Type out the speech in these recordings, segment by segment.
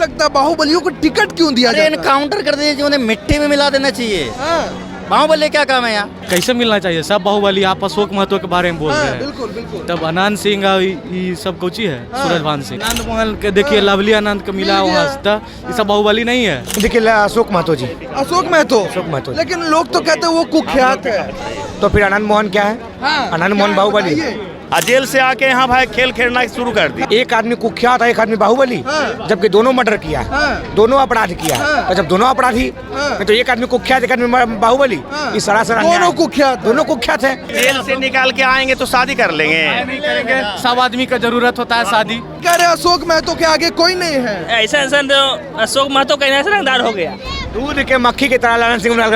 लगता है बाहुबलियों को टिकट क्यों दिया जाता है? एनकाउंटर कर दीजिए, उन्हें मिट्टी में मिला देना चाहिए। हाँ, बाहुबली क्या काम है यहाँ? कैसे मिलना चाहिए? सब बाहुबली आप अशोक महतो के बारे में बोल रहे हाँ, हैं। बिल्कुल बिल्कुल। तब आनंद सिंह ये सब कोची है, हाँ। सूरज भान सिंह, आनंद मोहन के देखिए, लवली आनंद का मिला मिल वहाँ गया। से, ये सब बाहुबली नहीं है। देखिए अशोक महतो जी, अशोक महतो। अशोक महतो। लेकिन लोग तो कहते हैं वो कुख्यात है। तो फिर आनंद मोहन क्या है? हाँ, आनंद मोहन बाहुबली। बताइए। जेल से आके यहाँ भाई खेल खेलना शुरू कर दी। एक आदमी कुख्यात है, एक आदमी बाहुबली, हाँ। जबकि दोनों मर्डर किया, हाँ। दोनों अपराध किया। हाँ। तो जब दोनों अपराधी हाँ। तो एक आदमी कुख्यात, एक आदमी बाहुबली, हाँ। ये सरासर अन्याय दोनों है। कुख्यात है। दोनों कुख्यात है। जेल से निकाल के आएंगे तो शादी कर लेंगे। नहीं करेंगे, सब आदमी का जरूरत होता है शादी। कह रहे अशोक महतो के आगे कोई नहीं है। ऐसा इंसान तो अशोक महतो का ऐसा रंगदार हो गया। दूध के मक्खी की तरह लालन सिंह उमराव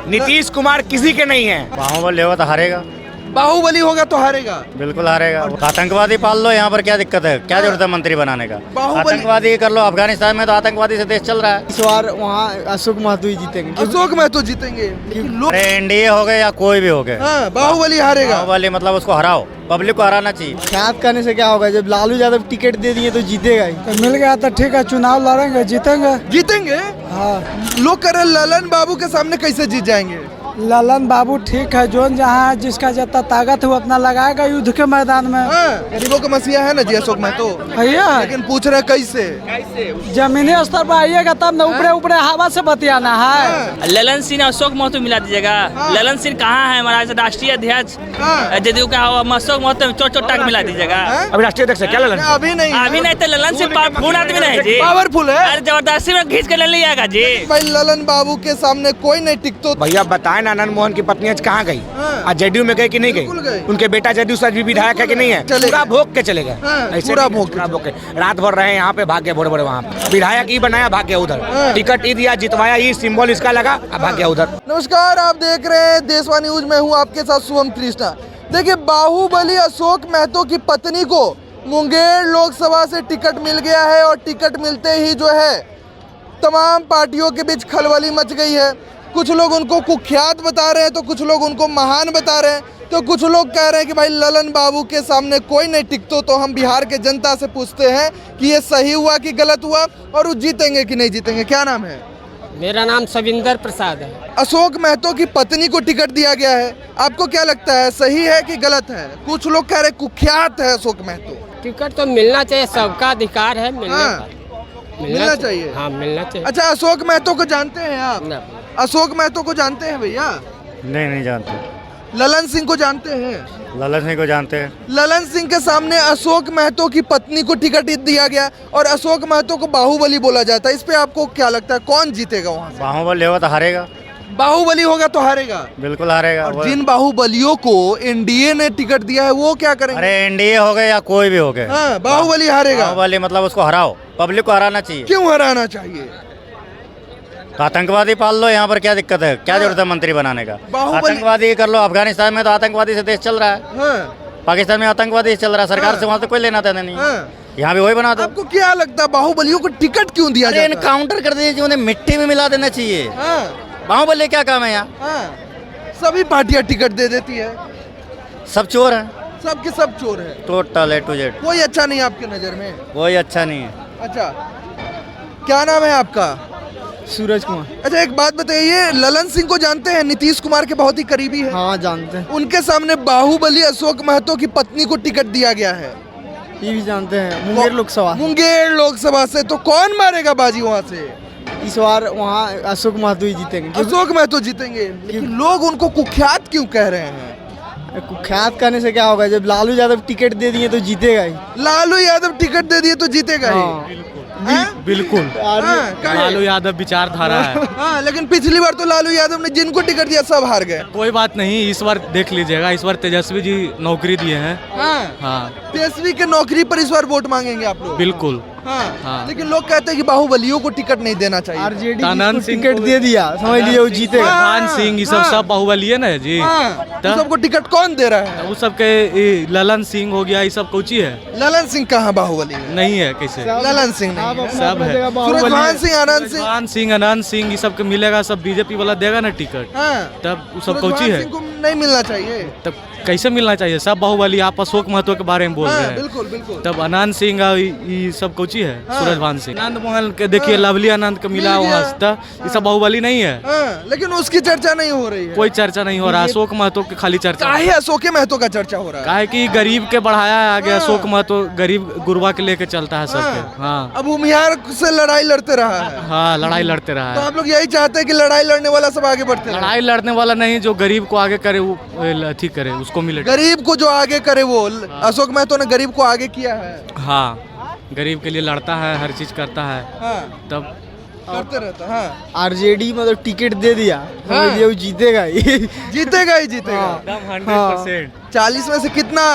नीतीश कुमार किसी के नहीं है। बाहुबली होगा तो हारेगा, बाहुबली होगा तो हारेगा। बिल्कुल हारेगा। आतंकवादी पाल लो, यहाँ पर क्या दिक्कत है? क्या जरूरत है मंत्री बनाने का? बाहुबली- आतंकवादी कर लो। अफगानिस्तान में तो आतंकवादी से देश चल रहा है। इस बार वहाँ अशोक महतो ही जीतेंगे। अशोक महतो जीतेंगे। लेकिन लोग अरे एनडीए हो गए या कोई भी हो गए, हाँ, बाहुबली हारेगा। बाहुबली मतलब उसको हराओ, पब्लिक को हराना चाहिए। ख्यात करने से क्या होगा? जब लालू यादव टिकट दे दिए तो जीतेगा ही। मिल गया तो ठीक है, चुनाव लड़ेंगे, जीतेंगे। जीतेंगे। हाँ, लोग कह रहे ललन बाबू के सामने कैसे जीत जाएंगे? ललन बाबू ठीक है, जोन जहाँ जिसका जितना ताकत है वो अपना लगाएगा युद्ध के मैदान में। हाँ, गरीबों का मसीहा है ना जी अशोक महतो। भैया लेकिन पूछ रहे कैसे? जमीनी स्तर पर आइएगा तब न ऊपरे ऊपरे हवा से बतियाना है। ललन सिंह अशोक महतो मिला दीजिएगा। ललन सिंह कहाँ है हमारा राष्ट्रीय अध्यक्ष? हाँ। जदयू का अशोक महतो चोट चोट टाक मिला दीजिएगा। हाँ? अभी राष्ट्रीय अध्यक्ष है क्या ललन? अभी नहीं। अभी नहीं तो ललन सिंह पावरफुल आदमी नहीं जी, पावरफुल है। अरे जबरदस्ती में खींच कर ले लिएगा जी। भाई ललन बाबू के सामने कोई नहीं टिकतो। भैया बताएं ना, आनंद मोहन की पत्नी आज कहाँ गई? हाँ। आज जेडीयू में गई कि नहीं बिल्कुल गई। गई? उनके बेटा जेडीयू से आज भी विधायक है कि नहीं है? चले पूरा गए। भोग के चले गए। हाँ, ऐसे पूरा नहीं, भोग के पूरा भोग के रात भर रहे यहाँ पे, भाग गए बड़े बड़े वहाँ पे। विधायक ही बनाया, भाग गया उधर। हाँ। टिकट ही दिया, जितवाया, ये सिंबल इसका लगा, अब भाग गया उधर। नमस्कार, आप देख रहे हैं देशवा न्यूज। मैं हूं आपके साथ शुभम कृष्णा। देखिए, बाहुबली अशोक महतो की पत्नी को मुंगेर लोकसभा से टिकट मिल गया है और टिकट मिलते ही जो है तमाम पार्टियों के बीच खलबली मच गई है। कुछ लोग उनको कुख्यात बता रहे हैं तो कुछ लोग उनको महान बता रहे हैं, तो कुछ लोग कह रहे हैं कि भाई ललन बाबू के सामने कोई नहीं टिकतो। तो हम बिहार के जनता से पूछते हैं कि ये सही हुआ कि गलत हुआ और वो जीतेंगे कि नहीं जीतेंगे। क्या नाम है? मेरा नाम सविंदर प्रसाद है। अशोक महतो की पत्नी को टिकट दिया गया है, आपको क्या लगता है सही है कि गलत है? कुछ लोग कह रहे कुख्यात है अशोक महतो। टिकट तो मिलना चाहिए, सबका अधिकार है मिलने हाँ, का। मिलना चाहिए। हाँ, मिलना चाहिए। अच्छा, अशोक महतो को जानते हैं आप? ना। अशोक महतो को जानते हैं भैया? नहीं जानते। ललन सिंह को जानते हैं? ललन सिंह को जानते हैं। ललन सिंह के सामने अशोक महतो की पत्नी को टिकट दिया गया और अशोक महतो को बाहुबली बोला जाता है। इस पे आपको क्या लगता है कौन जीतेगा वहाँ से? बाहुबली होगा तो हारेगा, बाहुबली होगा तो हारेगा। बिल्कुल हारेगा। और जिन बाहुबलियों को एनडीए ने टिकट दिया है वो क्या करेंगे? अरे एनडीए हो गए या कोई भी हो गए, हाँ, बाहुबली हारेगा। बाहुबली मतलब उसको हराओ, पब्लिक को हराना चाहिए। क्यों हराना चाहिए? आतंकवादी पाल लो, यहाँ पर क्या दिक्कत है? क्या जरूरत है मंत्री बनाने का? बाहुबली- आतंकवादी कर लो। अफगानिस्तान में तो आतंकवादी से देश चल रहा है, हाँ, पाकिस्तान में आतंकवादी चल रहा है। सरकार से वहाँ से कोई लेना देना नहीं, हाँ। यहाँ भी वही बना दो। आपको क्या लगता है बाहुबलियों को टिकट क्यों दिया जाता है? एनकाउंटर कर दीजिए, उन्हें मिट्टी में मिला देना चाहिए। हाँ, बाहुबली क्या काम है यहाँ? हाँ। सभी पार्टियां टिकट दे देती है, सब चोर हैं, सबके सब चोर है। Total A to Z. कोई अच्छा नहीं आपकी नजर में? कोई अच्छा नहीं है। अच्छा, क्या नाम है आपका? सूरज कुमार। अच्छा, एक बात बताइए, ललन सिंह को जानते हैं? नीतीश कुमार के बहुत ही करीबी है। हाँ, जानते हैं। उनके सामने बाहुबली अशोक महतो की पत्नी को टिकट दिया गया है। ये भी जानते हैं, मुंगेर लोकसभा। मुंगेर लोकसभा से। तो कौन मारेगा बाजी वहाँ से? इस बार वहाँ अशोक महतो ही जीतेंगे। अशोक महतो जीतेंगे। लेकिन लोग उनको कुख्यात क्यों कह रहे हैं? ख्यात करने से क्या होगा? जब लालू यादव टिकट दे दिए तो जीतेगा ही। लालू यादव टिकट दे दिए तो जीतेगा ही। हाँ। हैं? बिल्कुल, हाँ, काहे? लालू यादव विचारधारा है। हाँ, लेकिन पिछली बार तो लालू यादव ने जिनको टिकट दिया सब हार गए। कोई बात नहीं, इस बार देख लीजिएगा, इस बार तेजस्वी जी नौकरी दिए हैं। हाँ, हाँ, तेजस्वी के नौकरी पर इस बार वोट मांगेंगे आप लोग? बिल्कुल। हाँ, हाँ। लेकिन लोग कहते हैं कि बाहुबलियों को टिकट नहीं देना चाहिए। आरजेडी आनंद जिसको सिंह टिकट को- दे दिया, समझ लीजिए वो जीतेगा। खान सिंह ये सब हाँ। सब बाहुबली है ना जी। हाँ, तो- तो सबको टिकट कौन दे रहा है? वो सब के ये ललन सिंह हो गया, ये सब कोची है? ललन सिंह कहाँ बाहुबली है? नहीं है कैसे? ललन सिंह नहीं है। सब है। सूरजभान सिंह, आनंद सिंह। सूरजभान सिंह, आनंद सिंह ये सब के मिलेगा, सब बीजेपी वाला देगा ना टिकट, हाँ, तब वो सब सूरजभान कोची है? सिंह को नहीं मिलना चाहिए। तब कैसे मिलना चाहिए? सब बाहुबली, आप अशोक महतो के बारे में बोल रहे हैं। बिल्कुल बिल्कुल। तब आनंद सिंह ये सब कोची है, हाँ। सूरजभान सिंह, आनंद मोहन के देखिए, लवली आनंद का मिला मिल गया। वहाँ से, ये सब बाहुबली नहीं है। हाँ, लेकिन उसकी चर्चा नहीं हो रही है। कोई चर्चा नहीं हो रहा, अशोक महतो की खाली चर्चा। काहे अशोक महतो का चर्चा हो रहा है? काहे कि गरीब के बढ़ाया है आगे, हाँ। अशोक महतो गरीब गुरबा के लेके चलता है सबके। हाँ अब भूमिहार से लड़ाई लड़ते रहा है। हाँ, लड़ाई लड़ते रहा तो है। आप लोग यही चाहते हैं कि लड़ाई लड़ने वाला सब आगे बढ़ते रहे। लड़ाई लड़ने वाला नहीं, जो गरीब को आगे करे वो अथी करे, उसको मिले। गरीब को जो आगे करे वो अशोक महतो ने गरीब को आगे किया है। हाँ, गरीब के लिए लड़ता है, हर चीज करता है। हाँ, तब करते रहता। हाँ, आरजेडी मतलब टिकट दे दिया, हाँ। समझ लिया वो जीतेगा ही। जीतेगा ही जीतेगा। 100%। 40 में से कितना?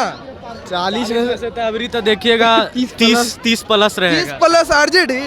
40 में से वैसे तो अभी तो देखिएगा 30 प्लस 30 रहेगा। Plus RJD.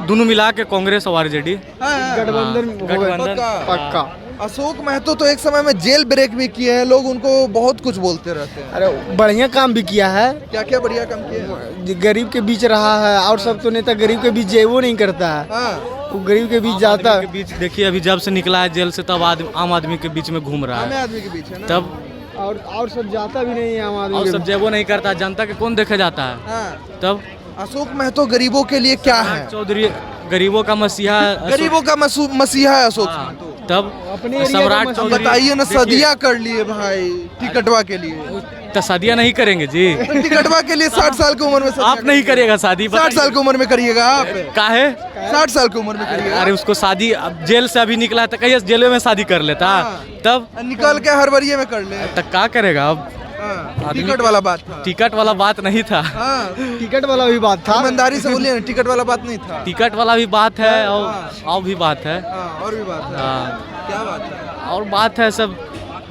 दोनों मिला के कांग्रेस और आरजेडी गठबंधन होगा पक्का। अशोक महतो तो एक समय में जेल ब्रेक भी किए हैं, लोग उनको बहुत कुछ बोलते रहते हैं। अरे बढ़िया काम भी किया है, क्या क्या बढ़िया काम किए हैं? गरीब के बीच रहा है, और सब तो नेता गरीब के बीच जेबो नहीं करता है, हाँ, वो गरीब के बीच जाता आम आदमी है। के बीच देखिए, अभी जब से निकला है जेल से तब आम आदमी के बीच में घूम रहा आम है। आदमी के बीच है ना। तब और सब जाता भी नहीं है आम आदमी और के सब बीच। जेबो नहीं करता, जनता के कौन देखे जाता है। हाँ, तब अशोक महतो गरीबों के लिए क्या है? चौधरी गरीबों का मसीहा, गरीबों का मसीहा है अशोक हाँ, महतो। तब अपने एरिया का सम्राट मसीहा। चौधरी बताइए ना, देखिए, सदिया कर लिए भाई टिकटवा के लिए। तो शादियाँ नहीं करेंगे जी। टिकटवा के लिए 60 साल की उम्र में सदिया आप नहीं करिएगा शादी? 60 साल की उम्र में करिएगा आप? काहे? 60 साल की उम्र में करिएगा। अरे उसको शादी, अब जेल से अभी निकला तो कहिए जेल में शादी कर लेता। हाँ। तब निकल के हरवरिये में कर ले। तक क्या करेगा अब? हाँ, आदमी- टिकट वाला बात था। टिकट वाला बात नहीं था। हाँ, टिकट वाला भी बात था। ईमानदारी से बोलिए ना, टिकट वाला बात नहीं था। टिकट वाला भी बात है और भी बात है। हाँ, और भी बात है। हाँ, क्या बात है? और बात है सब।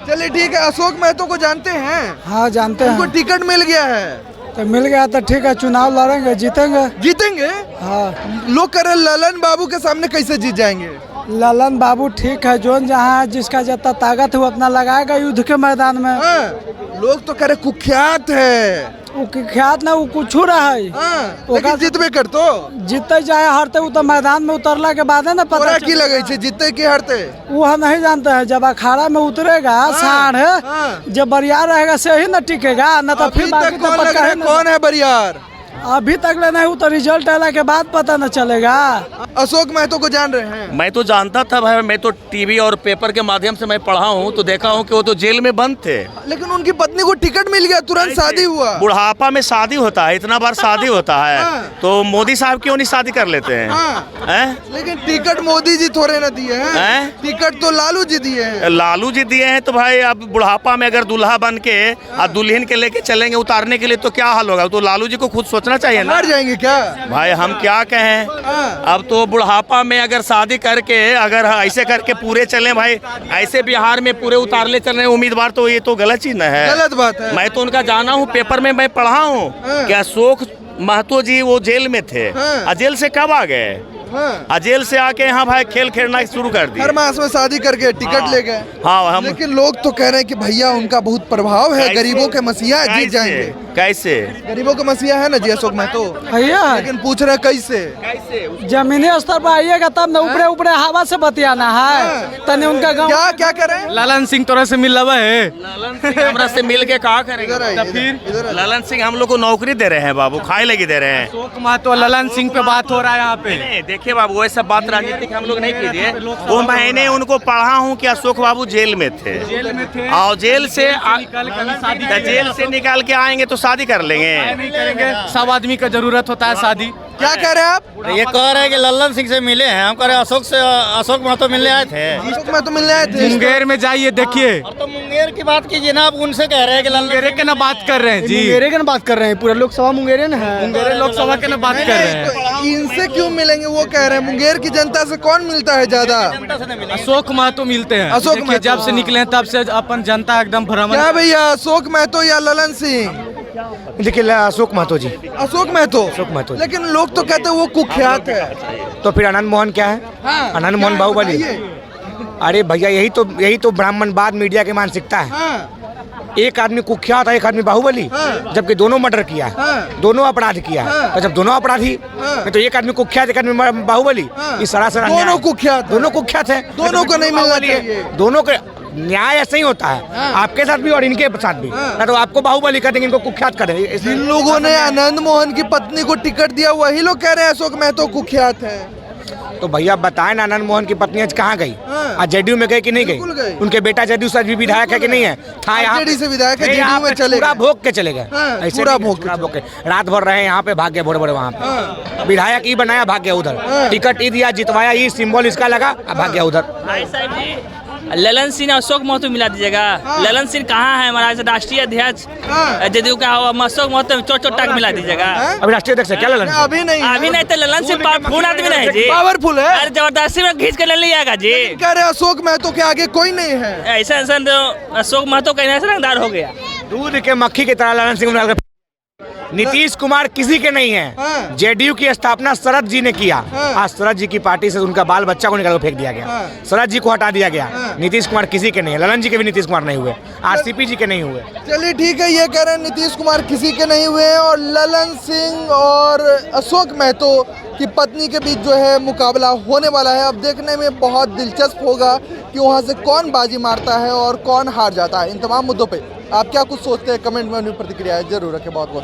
चलिए ठीक है, अशोक महतो को जानते हैं? हाँ जानते उनको हैं, टिकट मिल गया है, तो मिल गया तो ठीक है, चुनाव लड़ेंगे, जीतेंगे। जीतेंगे। हाँ, लोग कह रहे हैं ललन बाबू के सामने कैसे जीत जाएंगे? ललन बाबू ठीक है, जोन जहाँ जिसका जितना ताकत है वो अपना लगाएगा युद्ध के मैदान में। हाँ, लोग तो कह रहे कुख्यात है। वो ख्यात ना वो कुछ रहा है, हाँ, ओका- लेकिन जीतबे कर तो। जीतते चाहे हारते वो तो मैदान में उतरला के बाद है ना तोरा पता की लगे छे, जीते की हारते? वो हम नहीं जानते हैं। जब अखाड़ा में उतरेगा साढ़ हाँ। जब बरियार रहेगा से ही न टिकेगा, न तो अभी फिर बाकी तक तो कौन लग पक्का रहा है है, न। कौन है बरियार? अभी तक ले नहीं, वो तो रिजल्ट आने के बाद पता न चलेगा। अशोक महतो को जान रहे हैं? मैं तो जानता था भाई, मैं तो टीवी और पेपर के माध्यम से मैं पढ़ा हूँ, तो देखा हूँ कि वो तो जेल में बंद थे। लेकिन उनकी पत्नी को टिकट मिल गया, तुरंत शादी हुआ। बुढ़ापा में शादी होता है, इतना बार शादी होता है, हाँ। तो मोदी साहब क्यों नहीं शादी कर लेते हैं? हाँ। हैं? लेकिन टिकट मोदी जी थोड़े न दिए हैं, हैं? टिकट तो लालू जी दिए हैं। लालू जी दिए हैं, तो भाई अब बुढ़ापा में अगर दूल्हा बन के और दुल्हन के लेके चलेंगे उतारने के लिए, तो क्या हाल होगा? तो लालू जी को खुद सोचना चाहिए ना हार जाएंगे क्या? भाई। हम क्या कहें, हाँ। अब तो बुढ़ापा में अगर शादी करके अगर ऐसे करके पूरे चले भाई, ऐसे बिहार में पूरे उतारले चल रहे हैं उम्मीदवार, तो ये तो गलत चीज न है। गलत बात है। मैं तो उनका जाना हूँ, पेपर में मैं पढ़ा हूँ हाँ। कि अशोक महतो जी वो जेल में थे। हाँ। और जेल से कब आ गए? हाँ, जेल से आके यहाँ भाई खेल खेलना शुरू कर दिए। हर मास में शादी करके टिकट हाँ। ले गए। हाँ, हम लेकिन लोग तो कह रहे हैं कि भैया उनका बहुत प्रभाव है, कैसे? गरीबों के मसीहा जीत कैसे? जाएंगे। कैसे गरीबों के मसीहा है ना जी अशोक महतो, भैया लेकिन पूछ रहे हैं कैसे? जमीनी स्तर पर आइएगा तब न, ऊपरे ऊपरे हवा से बतियाना है। तने उनका गाँव क्या क्या कर रहे हैं? ललन सिंह तोरा से मिल रहा है। ललन सिंह हमरा से मिल के कहा करेंगे? इधर आइए, इधर आइए। ललन सिंह हम लोग को नौकरी दे रहे हैं बाबू, खाए लगी दे रहे हैं। अशोक महतो ललन सिंह पे बात हो रहा है यहाँ पे। नहीं, देखिए बाबू, वो सब बात राजनीतिक हम लोग नहीं कीजिए। वो मैंने उनको पढ़ा हूँ कि अशोक बाबू जेल में थे, जेल में थे, और जेल से निकल कर शादी तो जेल से निकाल के आएंगे तो शादी कर लेंगे। नहीं करेंगे। सब आदमी का जरूरत होता है शादी। क्या कह रहे हैं आप? ये कह रहे हैं कि लल्लन सिंह से मिले हैं, हम कह रहे हैं अशोक महतो मिलने आए थे। अशोक महतो मिलने आए थे। मुंगेर में जाइए देखिए, और तो मुंगेर की बात कीजिए ना, आप उनसे कह रहे हैं कि मुंगेरे के ना बात कर रहे हैं जी। मुंगेरे के न बात कर रहे हैं, पूरा लोकसभा मुंगेरे न है। मुंगेरे लोकसभा के ना बात कर रहे हैं। तो इनसे क्यों मिलेंगे? वो कह रहे हैं मुंगेर की जनता से कौन मिलता है ज्यादा? अशोक महतो मिलते हैं। अशोक देखिए, महतो, जब से निकले हैं तब से अपन जनता एकदम भ्रमण। क्या भैया, अशोक महतो या ललन सिंह? देखिए अशोक महतो जी, अशोक महतो। महतो। लेकिन लोग तो कहते हैं वो कुख्यात है। तो फिर आनंद मोहन क्या है? हाँ, आनंद मोहन क्या है बाहुबली। बताइए। अरे भैया, यही तो ब्राह्मणवाद मीडिया की मानसिकता है। हाँ, एक आदमी कुख्यात है, एक आदमी बाहुबली, हाँ। जबकि दोनों मर्डर किया, हाँ। दोनों अपराध किया। हाँ। तो जब दोनों अपराधी, हाँ। तो एक आदमी कुख्यात, एक आदमी बाहुबली, हाँ। ये सरासर अन्याय दोनों है। कुख्यात है। दोनों कुख्यात है, दोनों को नहीं मिलना बाहुबली है। चाहिए। दोनों के न्याय ऐसे ही होता है, आपके साथ भी और इनके साथ भी। ना तो आपको बाहुबली कर देंगे, इनको कुख्यात कर देंगे। जिन लोगों ने आनंद मोहन की पत्नी को टिकट दिया वही लोग कह रहे हैं अशोक महतो कुख्यात है। तो भैया बताएं ना, आनंद मोहन की पत्नी आज कहाँ गई? आज जेडीयू में गई कि नहीं बिल्कुल गई। गई? उनके बेटा जेडीयू से आज भी विधायक है कि नहीं है? था यहाँ RJD से विधायक है, नहीं, JDU यहाँ में पे चले पूरा गए। भोग के चले गए। हाँ, ऐसे पूरा नहीं, भोग के पूरा भोग के रात भर रहे यहाँ पे, भाग गए बड़े बड़े वहाँ पे। विधायक ही बनाया, भाग गया उधर। टिकट ही दिया, जितवाया, ही सिंबल इसका लगा, अब भाग गया उधर। भाई साहब जी, ललन सिंह अशोक महतो मिला दीजिएगा। ललन सिंह कहाँ है हमारा राष्ट्रीय अध्यक्ष जदयू का? अशोक महतो चोट चोट टाक मिला दीजिएगा। अभी राष्ट्रीय अध्यक्ष है क्या ललन? अभी नहीं अभी नहीं तो ललन सिंह पावरफुल आदमी नहीं जी, पावरफुल है। अरे जबरदस्ती में खींच कर ले लियागा जी। कह रहे अशोक महतो के आगे कोई नहीं है। ऐसा इंसान तो अशोक महतो कहने से रंगदार हो गया। दूध के मक्खी की तरह ललन सिंह डाल के। नीतीश कुमार किसी के नहीं है। जेडीयू की स्थापना शरद जी ने किया। आज शरद जी की पार्टी से उनका बाल बच्चा को निकाल के फेंक दिया गया। शरद जी को हटा दिया गया। नीतीश कुमार किसी के नहीं है। ललन जी के भी नीतीश कुमार नहीं हुए, आरसीपी जी के नहीं हुए। चलिए ठीक है, ये कह रहे हैं नीतीश कुमार किसी के नहीं हुए और ललन सिंह और अशोक महतो की पत्नी के बीच जो है मुकाबला होने वाला है। अब देखने में बहुत दिलचस्प होगा कि वहाँ से कौन बाजी मारता है और कौन हार जाता है। इन तमाम मुद्दों पे आप क्या कुछ सोचते हैं? कमेंट में अपनी प्रतिक्रिया जरूर रखें। बहुत बहुत